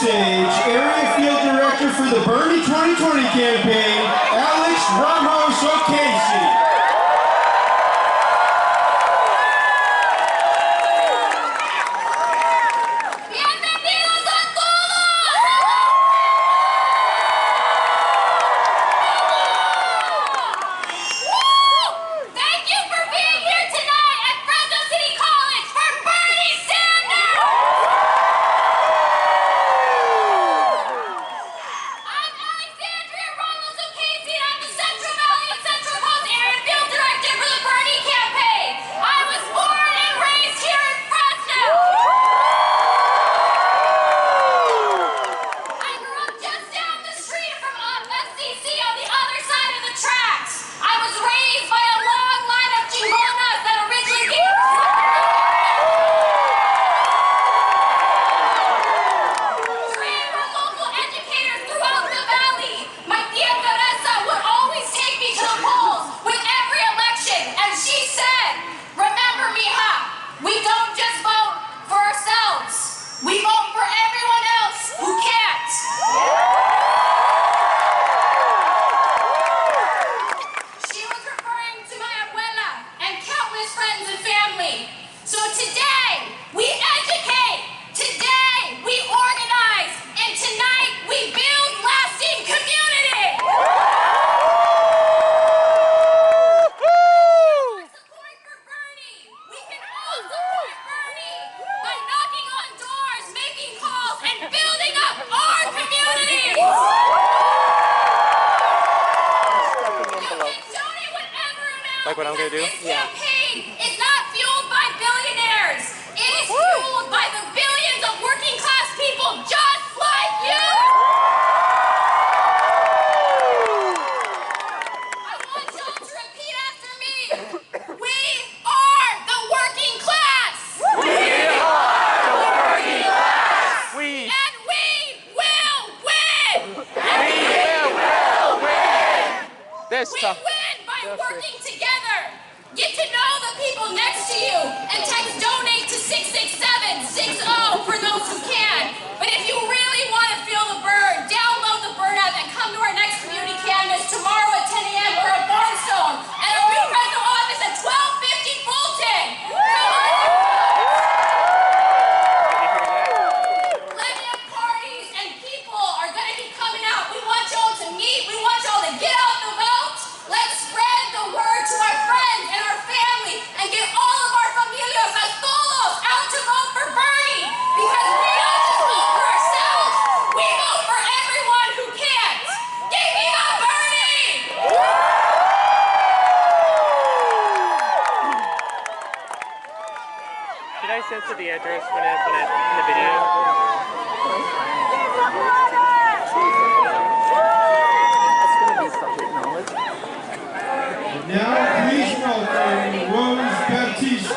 stage, Area Field Director for the Bernie 2020 campaign, Ramos-O'Casey. Like what I'm gonna do? Yeah. Campaign is not fueled by billionaires. It is fueled by the billions of working class people just like you. I want y'all to repeat after me. We are the working class. We are the working class. And we will win. We will win. This time. We win by working together. Get to know the people next to you and text donate to 66760 for those who can. But if you really want to feel the burn, download the burn app and come to our next community canvas tomorrow at 10 a.m. for a Barnstone at our new Fresno office at 1250 Fulton. Plenty of parties and people are going to be coming out. We want y'all to meet. We want y'all to get out the vote. Let's spread the word to our friends and our family and get all of our familias a todos out to vote for Bernie. Because we don't just vote for ourselves. We vote for everyone who can't. Give me a Bernie! Did I censor the address when in the video? Now, please welcome Rose Baptista.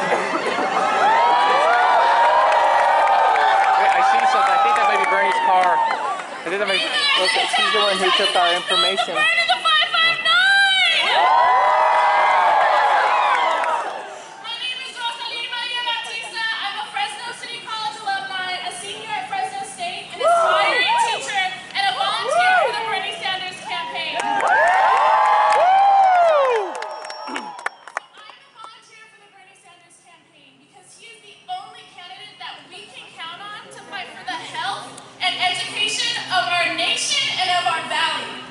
I see something. I think that might be Bernie's car. I think that might be, look, she's the one who took our information. Burn to the 559! My name is Rosalina Baptista. I'm a Fresno City College alumni, a senior at Fresno State, an aspiring teacher, and a volunteer for the Bernie Sanders campaign. Of our nation and of our valley.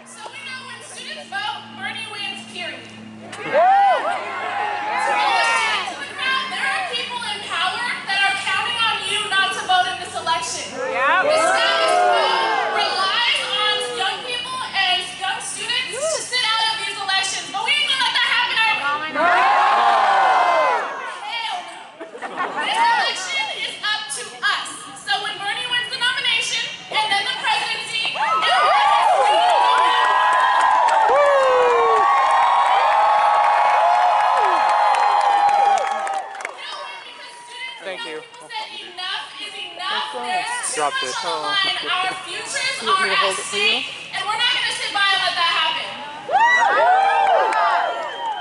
So we know when students vote, Bernie wins, period. To all the students in the crowd, there are people in power that are counting on you not to vote in this election. The status quo relies on young people and young students to sit out of these elections, but we ain't gonna let that happen. Hell no. This election is up to us. So when Bernie wins the nomination and then the presidency, Thank you. Enough is enough. There's Drop too this. much on the line. Our futures are at stake, and we're not going to sit by and let that happen.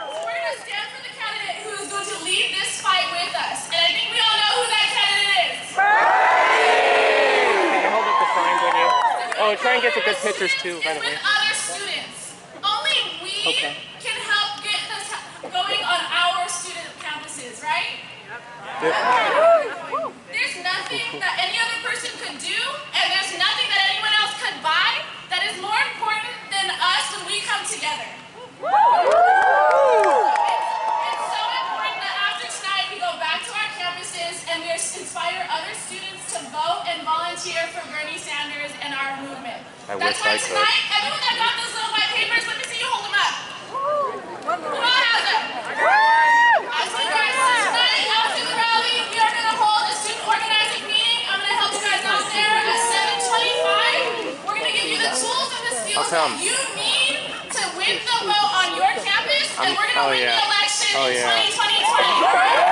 So we're going to stand for the candidate who is going to lead this fight with us. And I think we all know who that candidate Oh, try and get the good pictures too, by the way. With other students. Only we can help get this going on our student campuses, right? There's nothing that any other person could do, and there's nothing that anyone else could buy that is more important than us when we come together. It's so important that after tonight we go back to our campuses and we inspire other students to vote and volunteer for Bernie Sanders and our movement. That's why tonight, everyone that got those little white papers, let me see you hold them up. Who all has them? I see you guys tonight after the rally. We are going to hold a student organizing meeting. I'm going to help you guys out there at 7:25. We're going to give you the tools and the skills that you need to win the vote on your campus, and we're going to win the election in 2020. All right?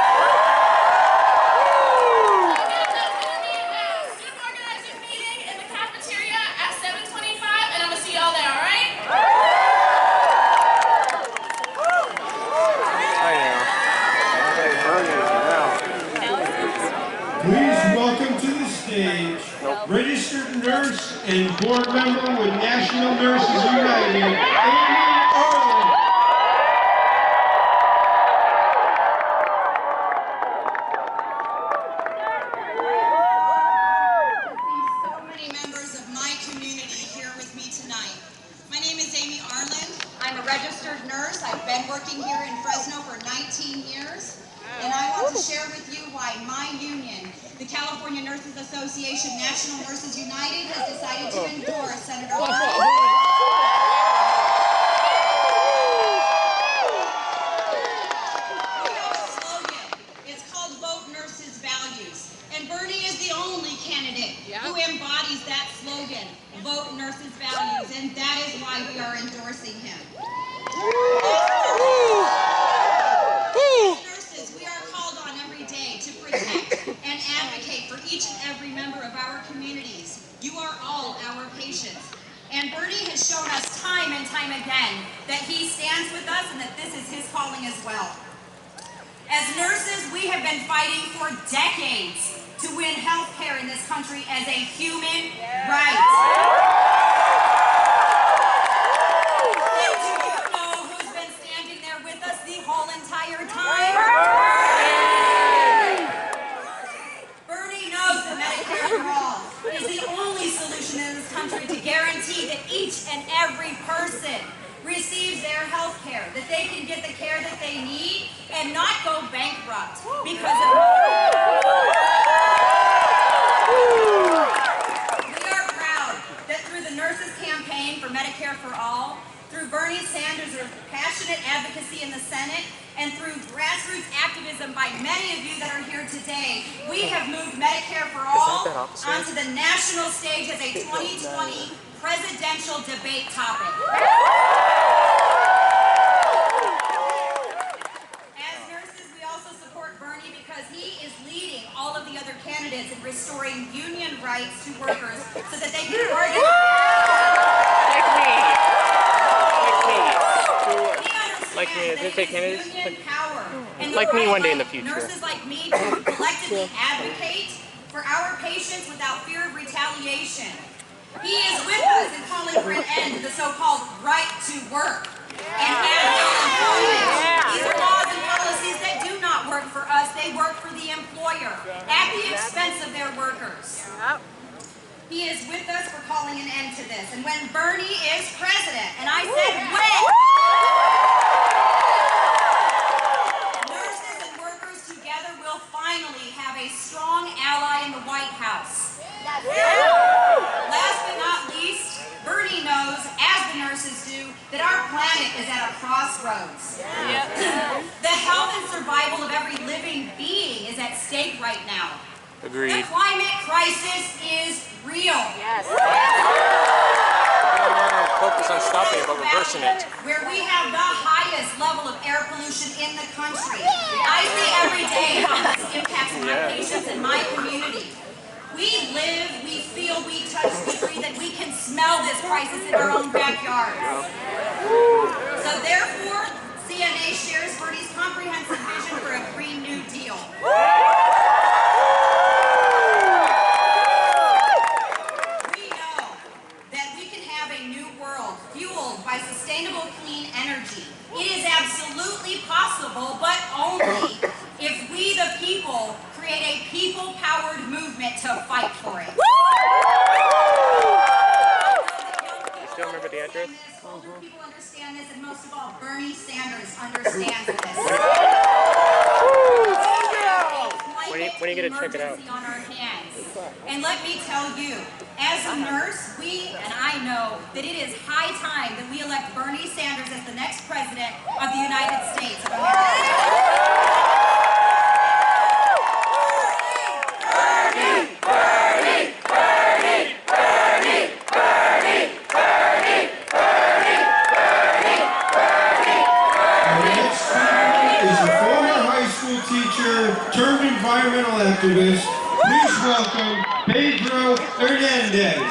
Registered nurse and board member with National Nurses United, Amy Arlund. So many members of my community here with me tonight. My name is Amy Arlund. I'm a registered nurse. I've been working here in Fresno for 19 years. And I want to share with you why my union, the California Nurses Association, National Nurses United, has decided to endorse Senator Arlund. We have a slogan. It's called Vote Nurses Values. And Bernie is the only candidate who embodies that slogan, Vote Nurses Values. And that is why we are endorsing him. And advocate for each and every member of our communities. You are all our patients. And Bernie has shown us time and time again that he stands with us and that this is his calling as well. As nurses, we have been fighting for decades to win health care in this country as a human right. And do you know who's been standing there with us the whole entire time? Is the only solution in this country to guarantee that each and every person receives their health care, that they can get the care that they need and not go bankrupt because of We are proud that through the Nurses Campaign for Medicare for All, through Bernie Sanders' passionate advocacy in the Senate, and through grassroots activism by many of you that are here today, we have moved Medicare for All onto the national stage as a 2020 presidential debate topic. As nurses, we also support Bernie because he is leading all of the other candidates in restoring union rights to workers so that they can Like me, did take candidates? Like me one day in the future. Nurses like me to collectively advocate for our patients without fear of retaliation. He is with us in calling for an end to the so-called right to work and at-will employment. These are laws and policies that do not work for us. They work for the employer at the expense of their workers. He is with us for calling an end to this. And when Bernie is president, and I said when, nurses and workers together will finally have a strong ally in the White House. Last but not least, Bernie knows, as the nurses do, that our planet is at a crossroads. The health and survival of every living being is at stake right now. Agreed. The climate crisis is real. Yes. Focus on stopping it, but reversing it. Where we have the highest level of air pollution in the country. I see every day how this impacts my patients and my community. We live, we feel, we touch, we breathe, and we can smell this crisis in our own backyards. So therefore, CNA shares Bernie's comprehensive vision for a Green New Deal. Chris? Older people understand this, and most of all, Bernie Sanders understands this. When are you gonna check it out? On our hands. And let me tell you, as a nurse, I know that it is high time that we elect Bernie Sanders as the next president of the United States of America. Turned environmental activist, please welcome Pedro Hernandez.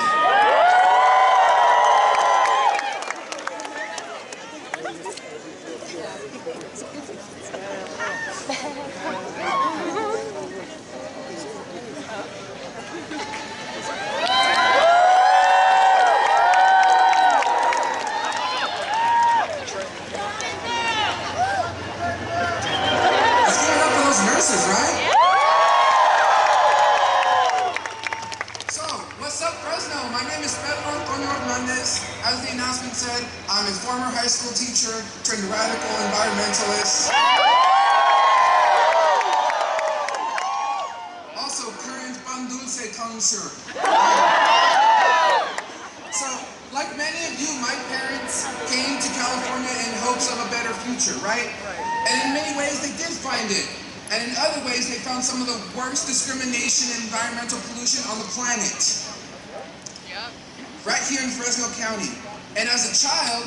Nurses, right? So, what's up, Fresno? My name is Pedro Hernandez. As the announcement said, I'm a former high school teacher turned radical environmentalist. Also, current pan dulce connoisseur. So, like many of you, my parents came to California in hopes of a better future, right? And in many ways, they did find it. And in other ways, they found some of the worst discrimination and environmental pollution on the planet. Yep. Right here in Fresno County. And as a child,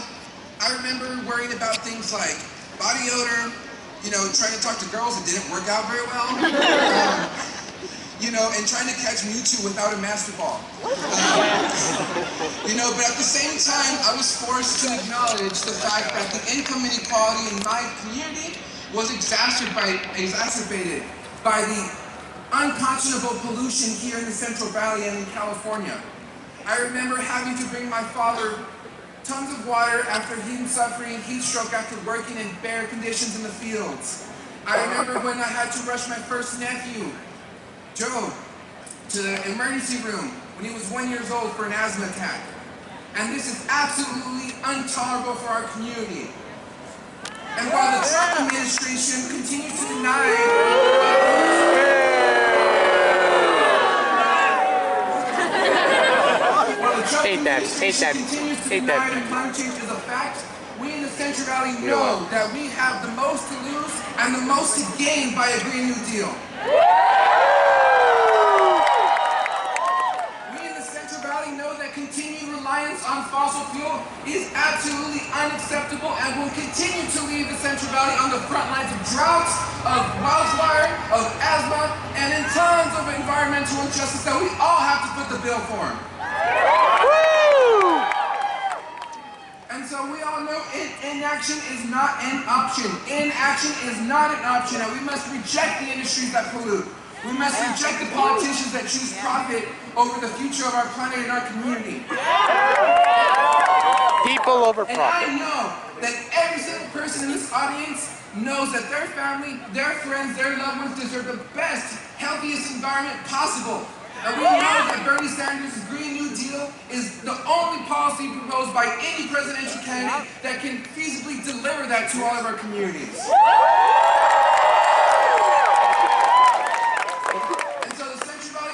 I remember worrying about things like body odor, trying to talk to girls, it didn't work out very well. And trying to catch Mewtwo without a master ball. But at the same time, I was forced to acknowledge the fact that the income inequality in my community was exacerbated by the unconscionable pollution here in the Central Valley and in California. I remember having to bring my father tons of water after him suffering heat stroke after working in bare conditions in the fields. I remember when I had to rush my first nephew, Joe, to the emergency room when he was 1 year old for an asthma attack. And this is absolutely intolerable for our community. And while the Trump administration continues to deny that climate change is a fact, we in the Central Valley know that we have the most to lose and the most to gain by a Green New Deal. Continued reliance on fossil fuel is absolutely unacceptable and will continue to leave the Central Valley on the front lines of droughts, of wildfire, of asthma, and in tons of environmental injustice that we all have to foot the bill for. And so we all know inaction is not an option. Inaction is not an option, and we must reject the industries that pollute. We must reject the politicians that choose profit over the future of our planet and our community. People over profit. And I know that every single person in this audience knows that their family, their friends, their loved ones deserve the best, healthiest environment possible. And we know that Bernie Sanders' Green New Deal is the only policy proposed by any presidential candidate that can feasibly deliver that to all of our communities.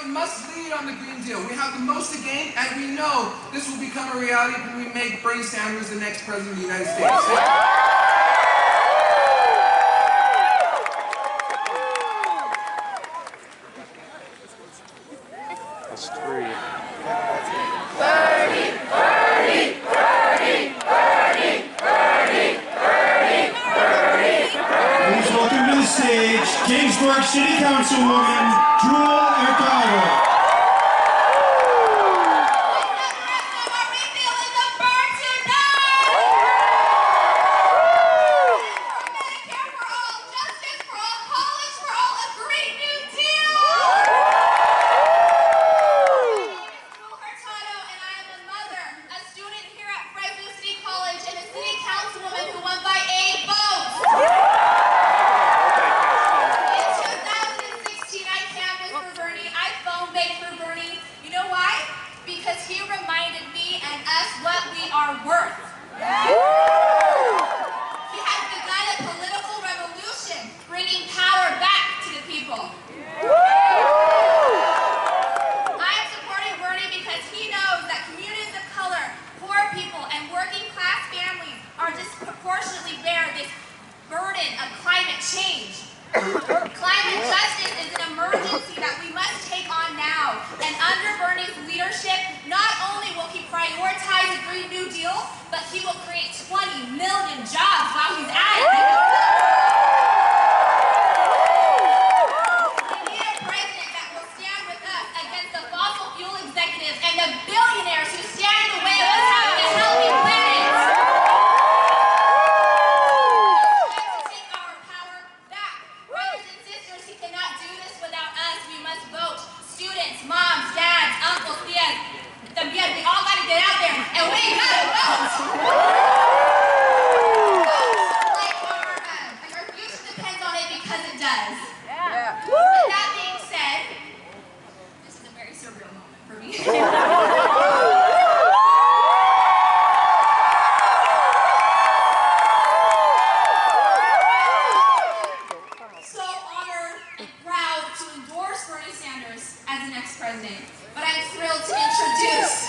Must lead on the Green Deal. We have the most to gain, and we know this will become a reality when we make Bernie Sanders the next president of the United States. That's three. Bernie, Bernie, Bernie, Bernie, Bernie, Bernie, Bernie, Bernie. Please welcome to the stage Kingsburg City Councilwoman Hurtado. I what we are worth. He has begun a political revolution, bringing power back to the people. I am supporting Bernie because he knows that communities of color, poor people, and working class families are disproportionately bear this burden of climate change. Climate justice is an emergency that we must take on now. And under Bernie's leadership, not only will he prioritize the Green New Deal, but he will create 20 million jobs while he's at it. We need a president that will stand with us against the fossil fuel executives and the billionaires who stand in the way of us having a healthy planet. Students, moms, dads, uncles, tias, también, we all gotta get out there and we gotta vote! Like our future depends on it because it does. Yeah. With that being said, this is a very surreal moment for me. So honored and proud to endorse Bernie Sanders as the next president, but I'm thrilled to introduce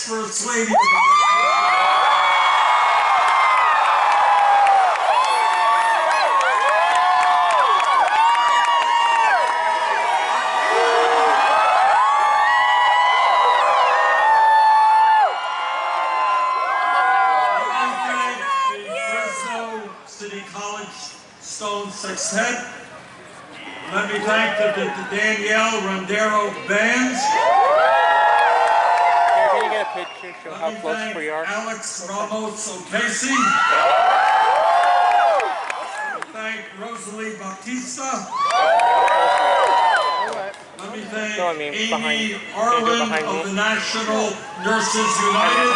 First Lady. Fresno City College Stone Sextet. Let me thank the Danielle Rondero bands. Can you get a picture, show how close we are? Alex Ramos-O'Casey. Thank Rosalie Bautista. Let me thank Amy Arlund of the National Nurses United.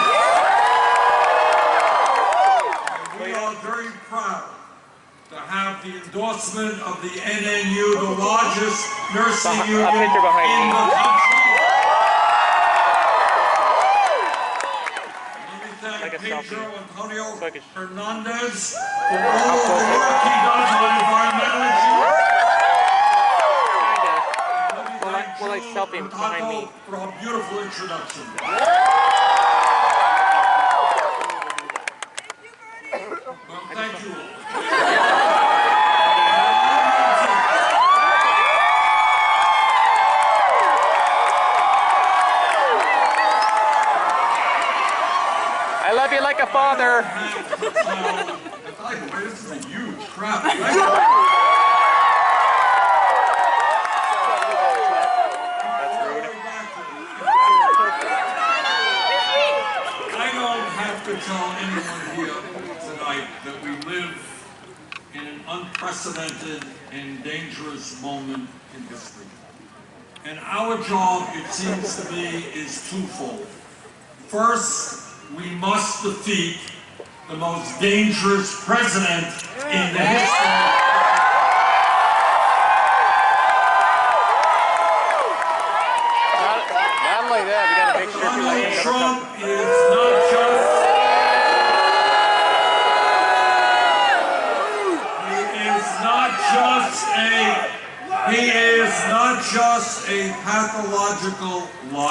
We are very proud to have the endorsement of the NNU, the largest nursing union in the country. Pedro Hernandez for all of the work he does on environmental issues. Well, I selfie behind me. For a beautiful introduction. Well, thank you all. I love you like a father. This is a huge crowd. I don't have to tell anyone here tonight that we live in an unprecedented and dangerous moment in history. And our job, it seems to me, is twofold. First, we must defeat the most dangerous president in the history. Not only that, we got a picture. Donald Trump is not just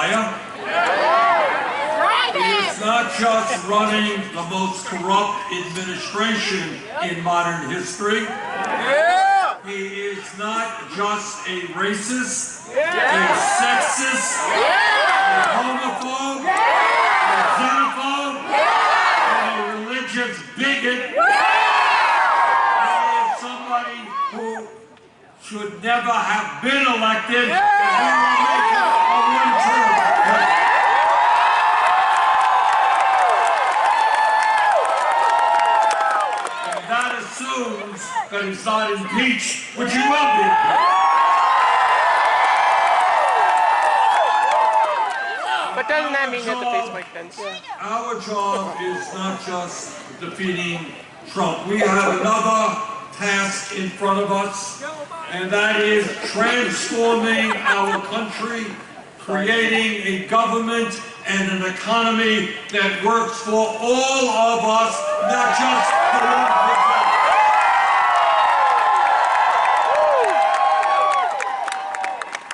Messiah. He is not just running the most corrupt administration in modern history. He is not just a racist, a sexist, a homophobe, a xenophobe, and a religious bigot. He is somebody who should never have been elected, and we will make him a one-term president. And that assumes that he's not impeached, which he will be. But doesn't that mean that the face might fence? Our job is not just defeating Trump. We have another task in front of us, and that is transforming our country, creating a government and an economy that works for all of us, not just the 1%.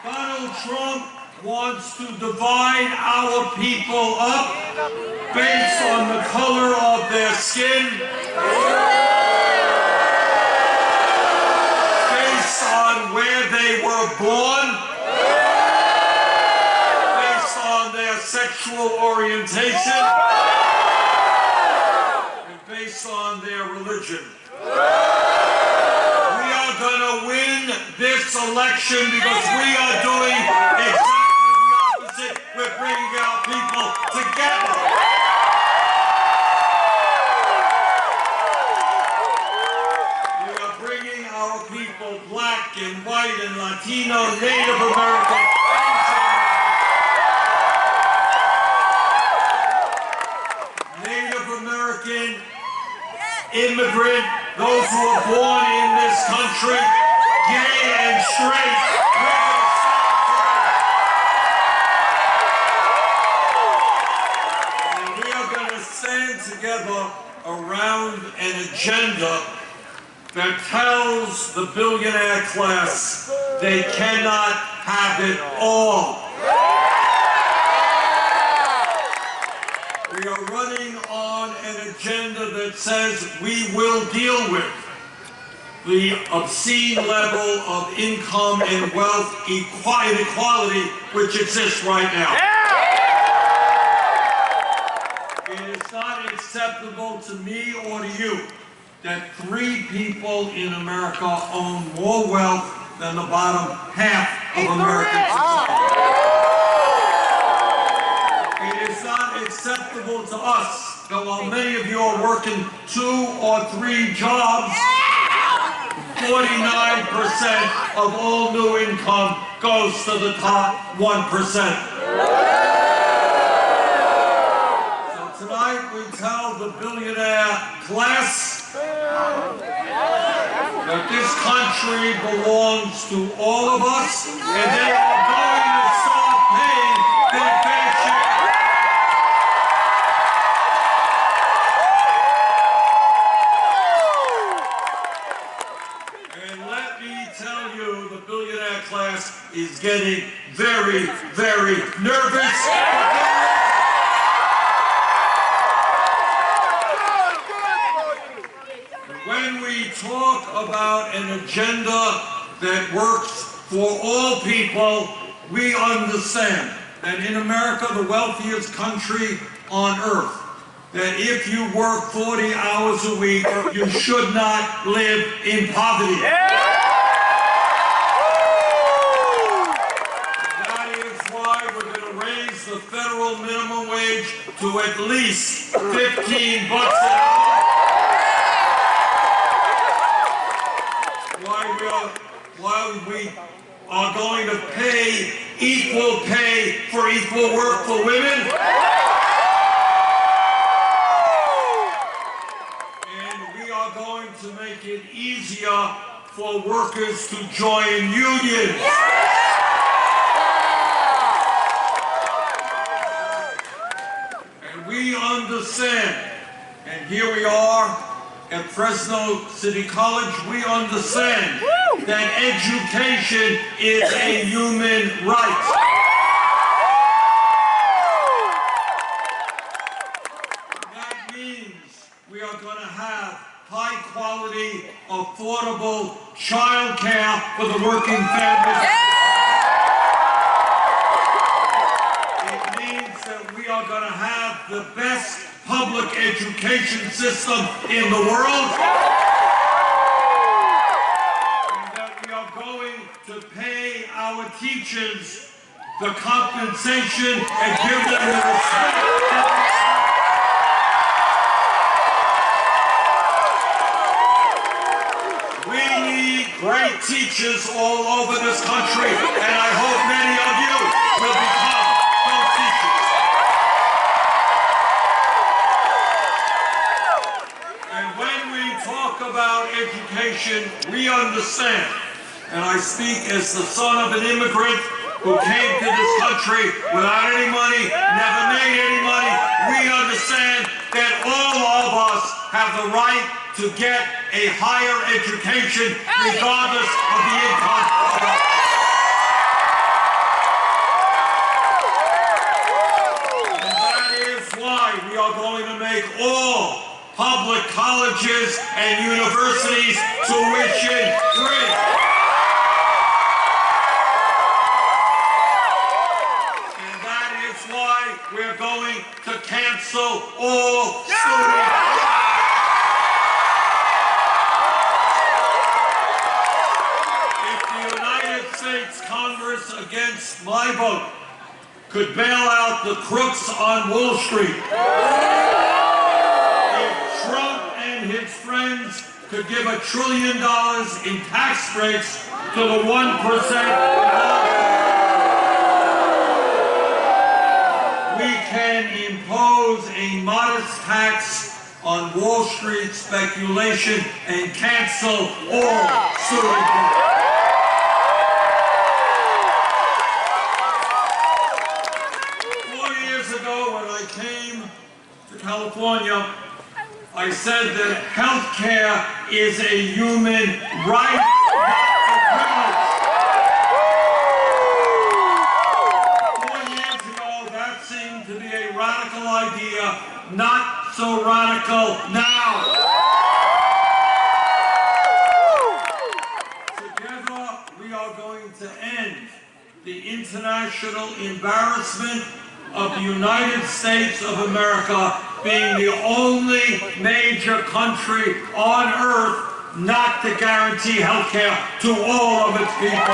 Donald Trump wants to divide our people up based on the color of their skin, based on where they were born, based on their sexual orientation, and based on their religion. We are going to win this election because we are doing exactly the opposite. We're bringing our people together. We are bringing our people, black and white and Latino, Native American, Native American, immigrant, those who are born in this country, gay and straight. We are going to stand together around an agenda that tells the billionaire class they cannot have it all. We are running on an agenda that says we will deal with the obscene level of income and wealth inequality which exists right now. It is not acceptable to me or to you that 3 people in America own more wealth than the bottom half of American society. It is not acceptable to us that while many of you are working 2 or 3 jobs, 49% of all new income goes to the top 1%. So tonight we tell the billionaire class that this country belongs to all of us, and they are going to start paying their fair share. And let me tell you, the billionaire class is getting very, very nervous. When we talk about an agenda that works for all people, we understand that in America, the wealthiest country on earth, that if you work 40 hours a week, you should not live in poverty. That is why we're going to raise the federal minimum wage to at least $15 an hour. Why we are going to pay equal pay for equal work for women. And we are going to make it easier for workers to join unions. And we understand, and here we are at Fresno City College, we understand that education is a human right. we are going to have high quality, affordable child care for the working families. It means that we are going to have the best public education system in the world. And that we are going to pay our teachers the compensation and give them the respect. Great teachers all over this country, and I hope many of you will become those teachers. And when we talk about education, we understand, and I speak as the son of an immigrant who came to this country without any money, never made any money. We understand that all of us have the right to get a higher education regardless of the income of our family. And that is why we are going to make all public colleges and universities tuition free. And that is why we're going to cancel all student Congress, against my vote, could bail out the crooks on Wall Street. If Trump and his friends could give $1 trillion in tax breaks to the 1%, we can impose a modest tax on Wall Street speculation and cancel all student debt. 4 years ago, when I came to California, I said that health care is a human right, not a privilege. 4 years ago, that seemed to be a radical idea, not so radical now. Together, we are going to end the international embarrassment of the United States of America being the only major country on earth not to guarantee health care to all of its people.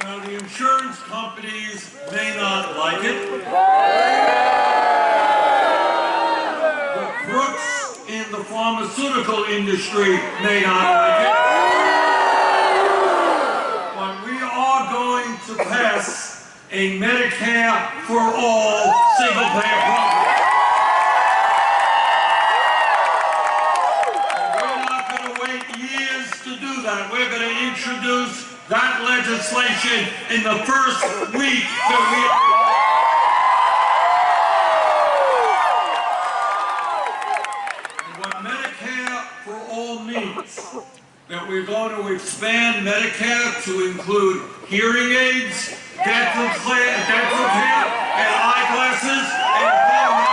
Now, the insurance companies may not like it. The crooks in the pharmaceutical industry may not like it. But we are going to pass a Medicare for all single-payer program. And we're not going to wait years to do that. We're going to introduce that legislation in the first week that we are. And what Medicare for all means, that we're going to expand Medicare to include hearing aids, dental care, and eyeglasses, and home health.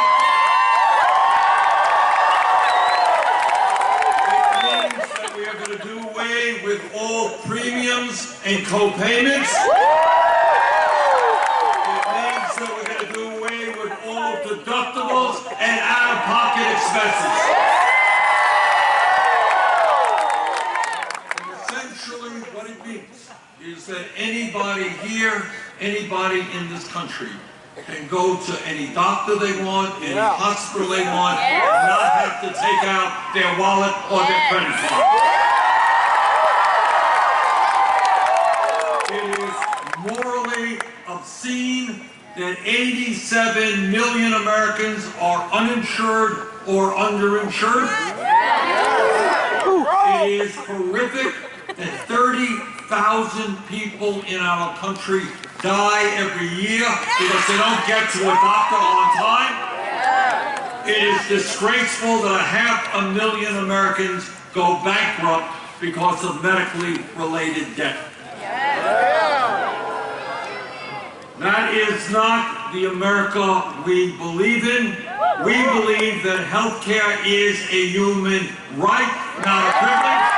It means that we are going to do away with all premiums and co-payments. It means that we're going to do away with all deductibles and out-of-pocket expenses. What it means is that anybody here, anybody in this country can go to any doctor they want, any hospital they want, and not have to take out their wallet or their credit card. It is morally obscene that 87 million Americans are uninsured or underinsured. It is horrific that 30,000 people in our country die every year because they don't get to a doctor on time. It is disgraceful that 500,000 Americans go bankrupt because of medically related debt. That is not the America we believe in. We believe that health care is a human right, not a privilege.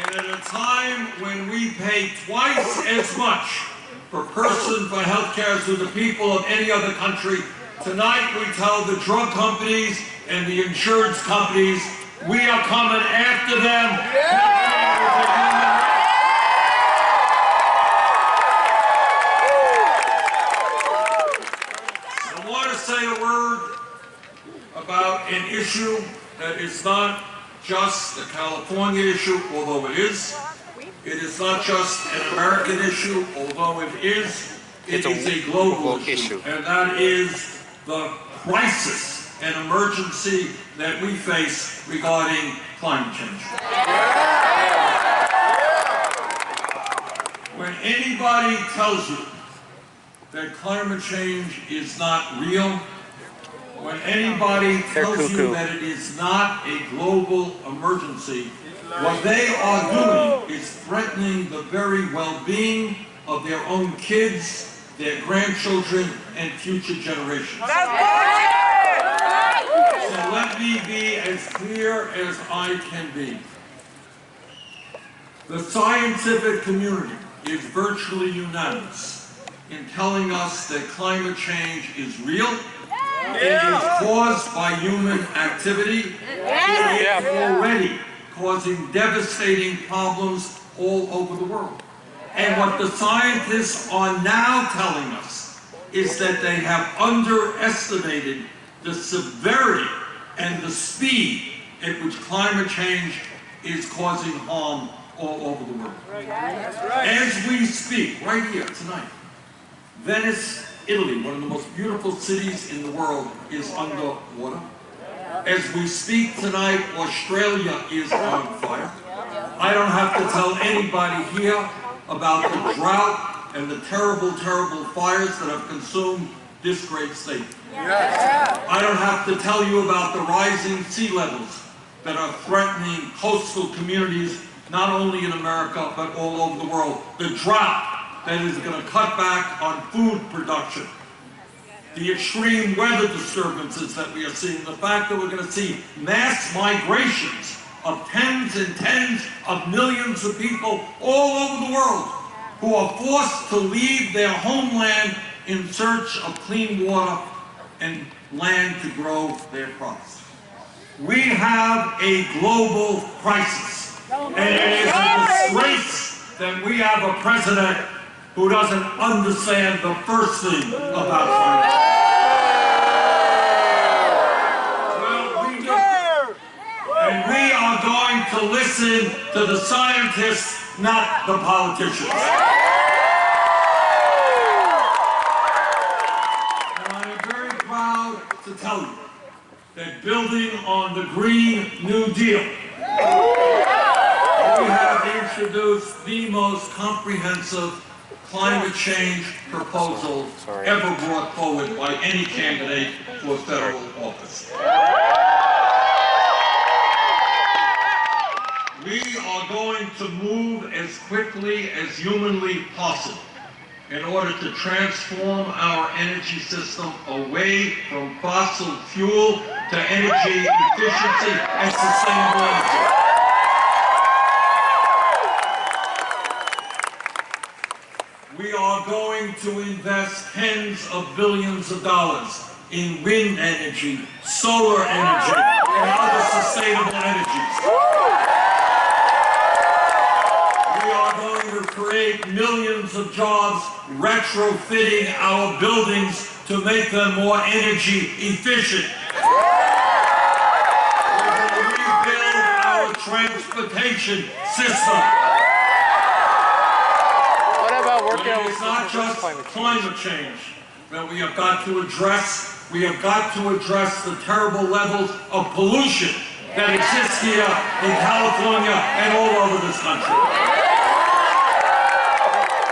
And at a time when we pay twice as much per person for health care as do the people of any other country, tonight we tell the drug companies and the insurance companies we are coming after them. I want to say a word about an issue that is not just a California issue, although it is. It is not just an American issue, although it is. It is a global issue, and that is the crisis and emergency that we face regarding climate change. When anybody tells you that climate change is not real, when anybody tells you that it is not a global emergency, what they are doing is threatening the very well-being of their own kids, their grandchildren, and future generations. So let me be as clear as I can be. The scientific community is virtually unanimous in telling us that climate change is real. It is caused by human activity. It is already causing devastating problems all over the world. And what the scientists are now telling us is that they have underestimated the severity and the speed at which climate change is causing harm all over the world. As we speak, right here tonight, Venice, Italy, one of the most beautiful cities in the world, is underwater. As we speak tonight, Australia is on fire. I don't have to tell anybody here about the drought and the terrible, terrible fires that have consumed this great state. I don't have to tell you about the rising sea levels that are threatening coastal communities, not only in America, but all over the world. The drought that is going to cut back on food production. The extreme weather disturbances that we are seeing, the fact that we're going to see mass migrations of tens and tens of millions of people all over the world who are forced to leave their homeland in search of clean water and land to grow their crops. We have a global crisis, and it is a disgrace that we have a president who doesn't understand the first thing about climate. Well, we do. And we are going to listen to the scientists, not the politicians. And I am very proud to tell you that building on the Green New Deal, we have introduced the most comprehensive climate change proposal ever brought forward by any candidate for federal office. We are going to move as quickly as humanly possible in order to transform our energy system away from fossil fuel to energy efficiency and sustainable energy. We are going to invest tens of billions of dollars in wind energy, solar energy, and other sustainable energies. We are going to create millions of jobs retrofitting our buildings to make them more energy efficient. We're going to rebuild our transportation system. But it's not just climate change that we have got to address. We have got to address the terrible levels of pollution that exist here in California and all over this country.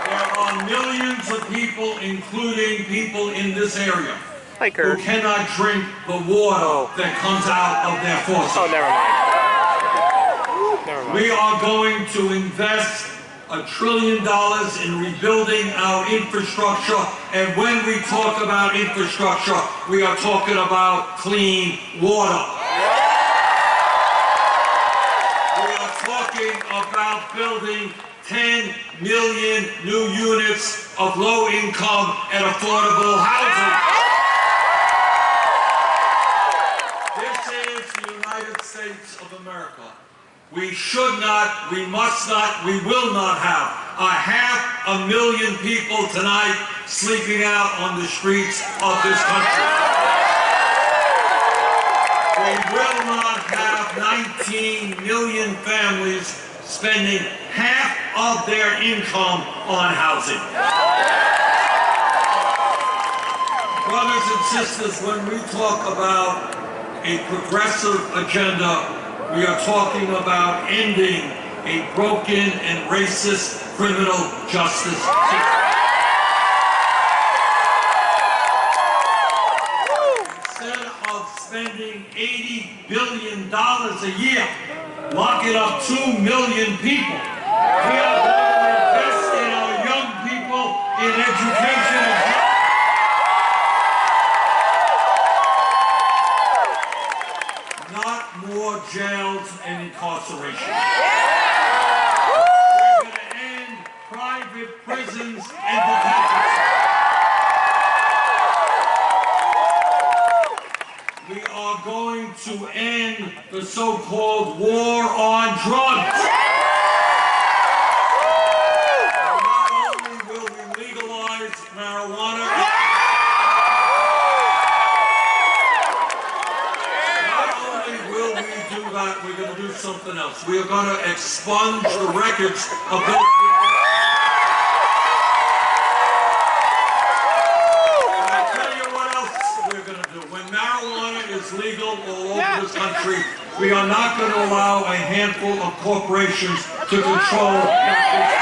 There are millions of people, including people in this area, who cannot drink the water that comes out of their faucet. Oh, never mind. We are going to invest $1 trillion in rebuilding our infrastructure. And when we talk about infrastructure, we are talking about clean water. We are talking about building 10 million new units of low-income and affordable housing. This is the United States of America. We should not, we must not, we will not have 500,000 people tonight sleeping out on the streets of this country. We will not have 19 million families spending half of their income on housing. Brothers and sisters, when we talk about a progressive agenda, we are talking about ending a broken and racist criminal justice system. Instead of spending $80 billion a year locking up 2 million people, we are going to invest in our young people in education and health. Not more jails and incarceration. We're going to end private prisons and detention. We are going to end the so-called war on drugs. Not only will we legalize marijuana, we're going to do something else. We are going to expunge the records of those people. And I tell you what else we're going to do. When marijuana is legal all over this country, we are not going to allow a handful of corporations to control our business.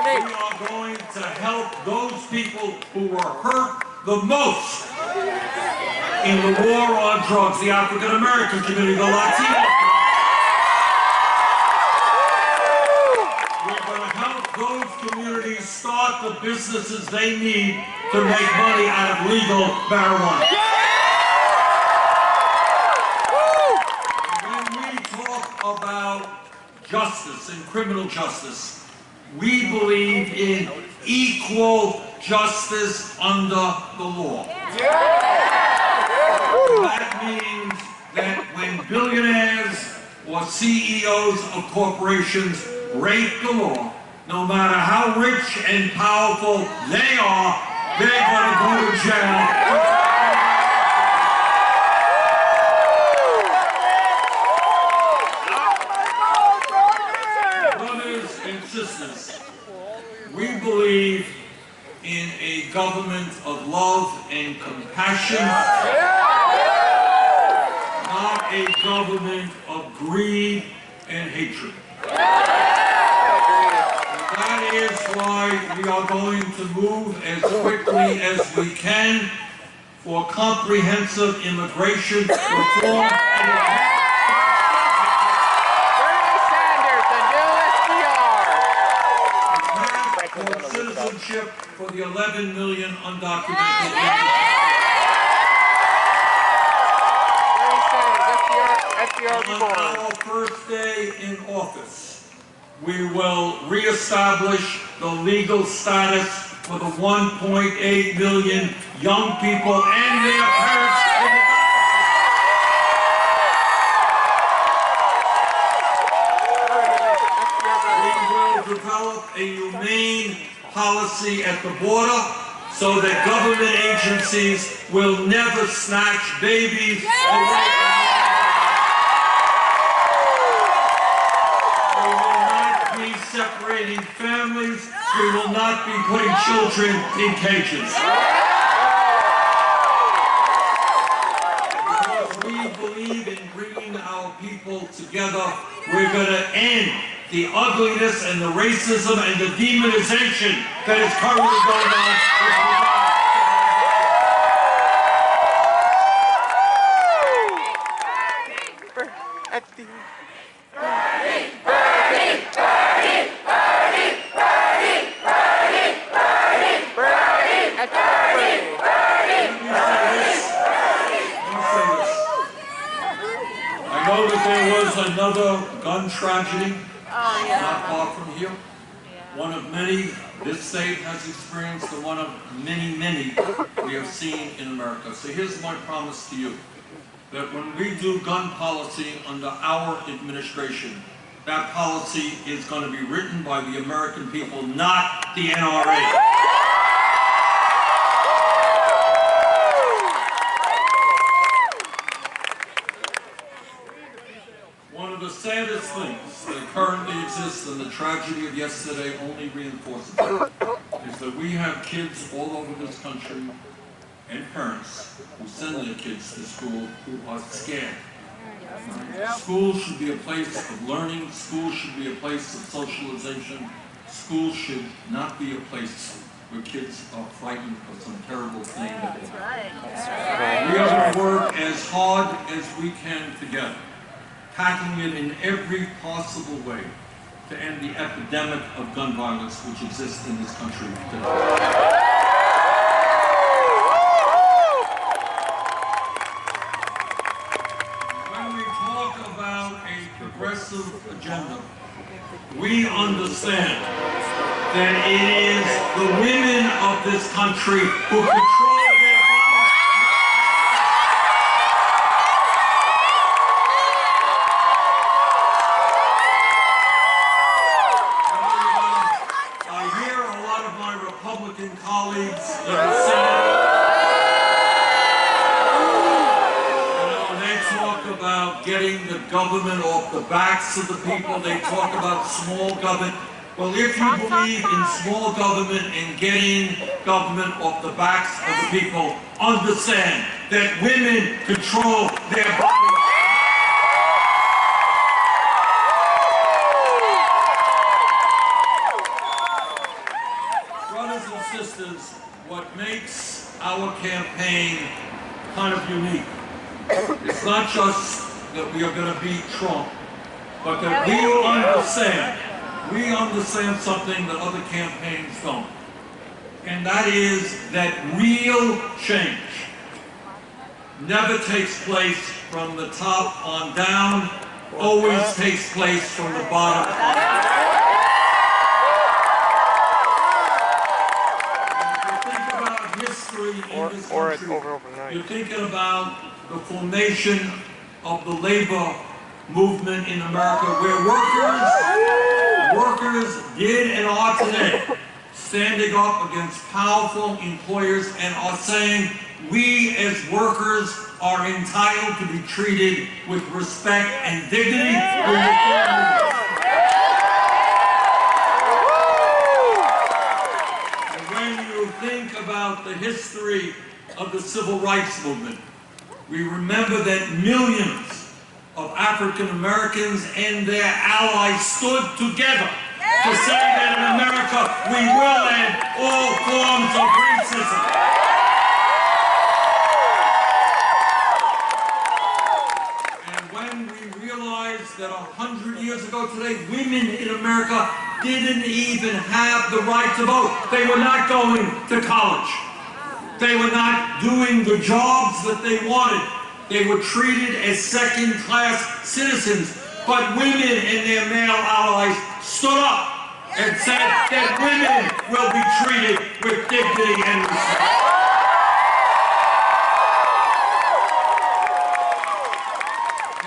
We are going to help those people who are hurt the most in the war on drugs, the African American community, the Latino community. We're going to help those communities start the businesses they need to make money out of legal marijuana. When we talk about justice and criminal justice, we believe in equal justice under the law. That means that when billionaires or CEOs of corporations break the law, no matter how rich and powerful they are, they're going to go to jail. Brothers and sisters, we believe in a government of love and compassion, not a government of greed and hatred. That is why we are going to move as quickly as we can for comprehensive immigration reform. For citizenship for the 11 million undocumented immigrants. On our first day in office, we will reestablish the legal status for the 1.8 million young people and their parents in the develop a humane policy at the border so that government agencies will never snatch babies away. We will not be separating families. We will not be putting children in cages. Because we believe in bringing our people together, we're going to end the ugliness and the racism and the demonization that is currently going on. tragedy, not far from here. One of many this state has experienced, and one of many, many we have seen in America. So here's my promise to you, that when we do gun policy under our administration, that policy is going to be written by the American people, not the NRA. One of the saddest things that currently exists, and the tragedy of yesterday only reinforces it, is that we have kids all over this country and parents who send their kids to school who are scared. School should be a place of learning. School should be a place of socialization. School should not be a place where kids are frightened of some terrible thing that will happen. We are going to work as hard as we can together, tackling it in every possible way to end the epidemic of gun violence which exists in this country today. Progressive agenda, we understand that it is the women of this country who control their bodies. I hear a lot of my Republican colleagues in the Senate about getting the government off the backs of the people. They talk about small government. Well, if you believe in small government and getting government off the backs of the people, understand that women control their bodies. Brothers and sisters, what makes our campaign kind of unique, it's not just that we are going to beat Trump, but that we understand something that other campaigns don't. And that is that real change never takes place from the top on down, always takes place from the bottom up. You're thinking about the formation of the labor movement in America, where workers did and are today standing up against powerful employers and are saying, we as workers are entitled to be treated with respect and dignity. And when you think about the history of the civil rights movement, we remember that millions of African Americans and their allies stood together to say that in America we will end all forms of racism. And when we realized that 100 years ago today, women in America didn't even have the right to vote. They were not going to college. They were not doing the jobs that they wanted. They were treated as second-class citizens. But women and their male allies stood up and said that women will be treated with dignity and respect.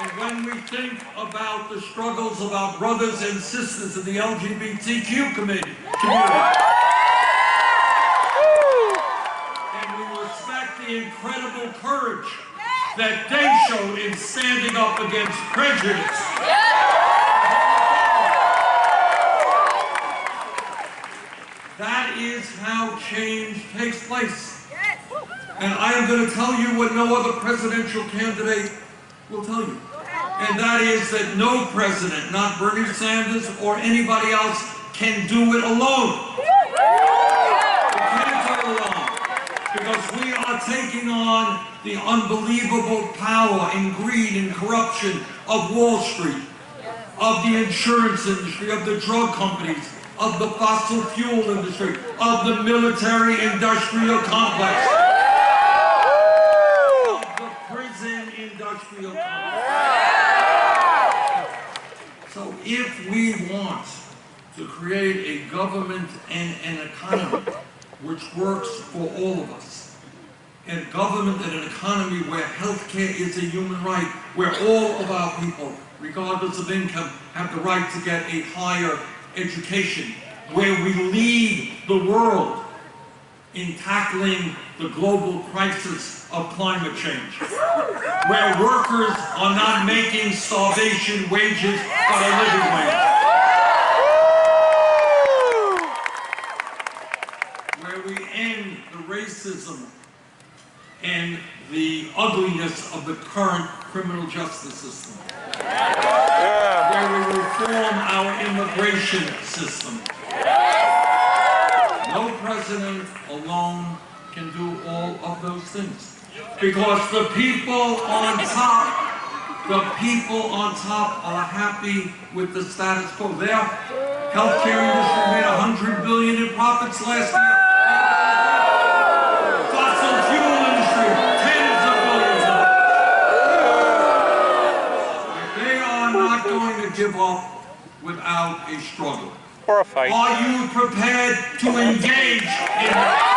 And when we think about the struggles of our brothers and sisters in the LGBTQ community, the incredible courage that they showed in standing up against prejudice. That is how change takes place. And I am going to tell you what no other presidential candidate will tell you. And that is that no president, not Bernie Sanders or anybody else, can do it alone. We can't do it alone. Because we are taking on the unbelievable power and greed and corruption of Wall Street, of the insurance industry, of the drug companies, of the fossil fuel industry, of the military-industrial complex, of the prison-industrial complex. So to create a government and an economy which works for all of us. A government and an economy where healthcare is a human right, where all of our people, regardless of income, have the right to get a higher education, where we lead the world in tackling the global crisis of climate change, where workers are not making starvation wages but a living wage, where we end the racism and the ugliness of the current criminal justice system, where we reform our immigration system. No president alone can do all of those things, because the people on top are happy with the status quo. Their healthcare industry made $100 billion in profits last year. Fossil fuel industry, tens of billions of dollars. They are not going to give up without a struggle. Or a fight. Are you prepared to engage in that?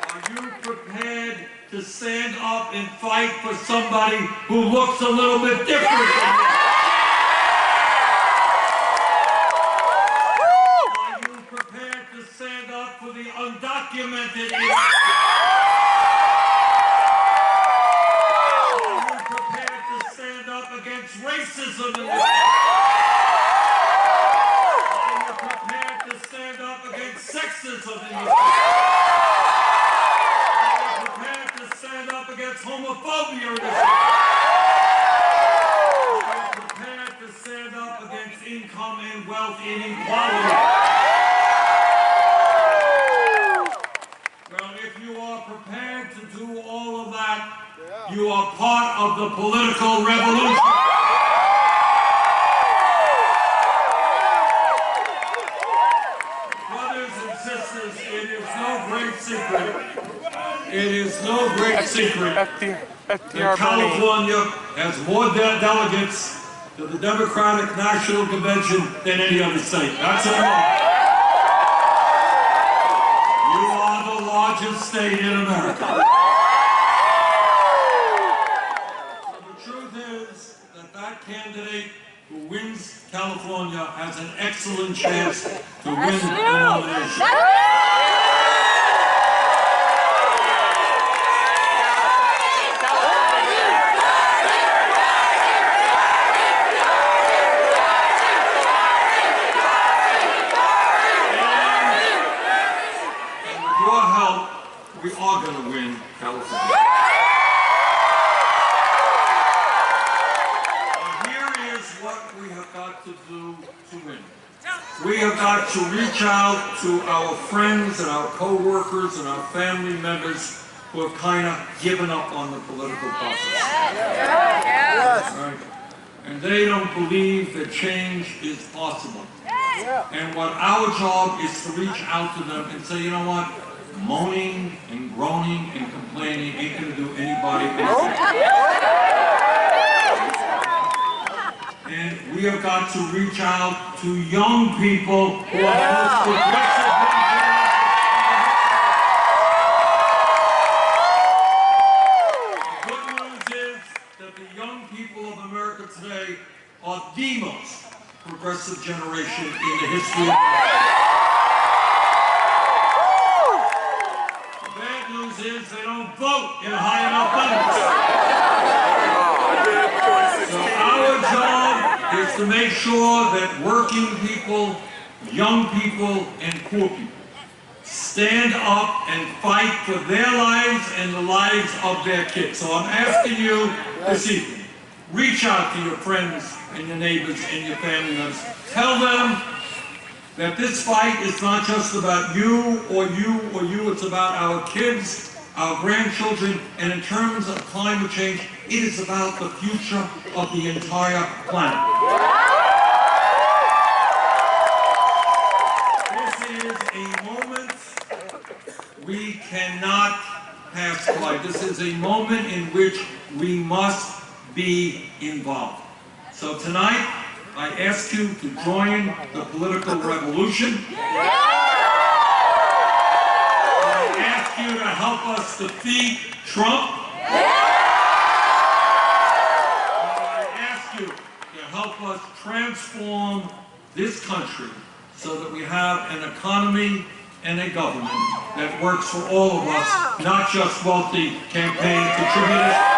Are you prepared to stand up and fight for somebody who looks a little bit different than you? Are you prepared to stand up for the undocumented immigrants? Against racism in this country? Are you prepared to stand up against sexism in this country? Are you prepared to stand up against homophobia in this country? Are you prepared to stand up against income and wealth inequality? Well, if you are prepared to do all of that, you are part of the political revolution. Brothers and sisters, it is no great secret. It is no great secret that California has more delegates to the Democratic National Convention than any other state. That's a lie. You are the largest state in America. Candidate who wins California has an excellent chance to win the nomination. And with your help, we are going to win California. To do to win. We have got to reach out to our friends and our co-workers and our family members who have kind of given up on the political process. Right? And they don't believe that change is possible. And what our job is to reach out to them and say, you know what? Moaning and groaning and complaining ain't going to do anybody anything. And we have got to reach out to young people who are most progressive. The good news is that the young people of America today are the most progressive generation in the history of America. The bad news is they don't vote in high enough numbers. So our job is to make sure that working people, young people, and poor people stand up and fight for their lives and the lives of their kids. So I'm asking you this evening, reach out to your friends and your neighbors and your family members. Tell them that this fight is not just about you or you or you, it's about our kids, our grandchildren, and in terms of climate change, it is about the future of the entire planet. This is a moment we cannot pass by. This is a moment in which we must be involved. So tonight, I ask you to join the political revolution. I ask you to help us defeat Trump. I ask you to help us transform this country so that we have an economy and a government that works for all of us, not just wealthy campaign contributors.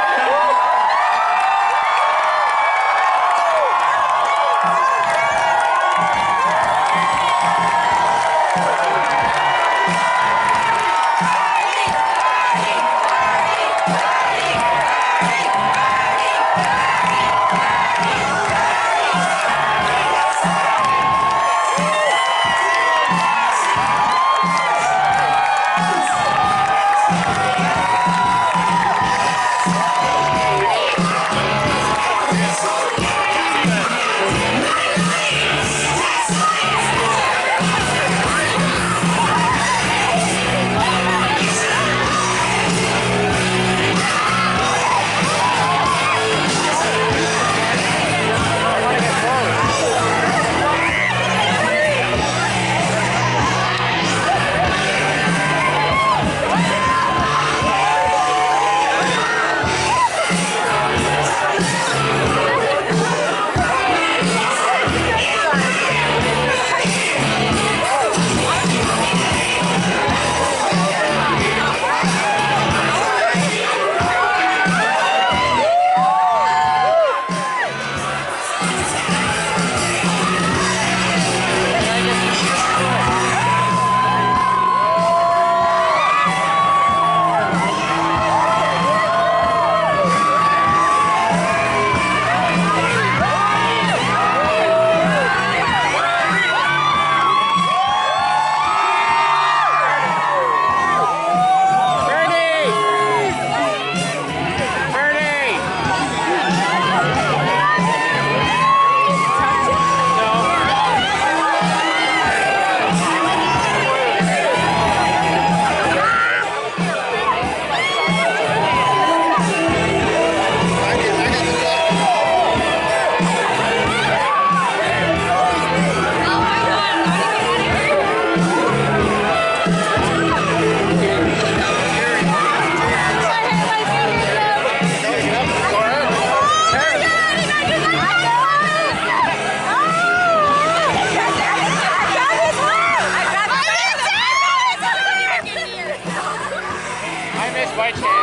White chair.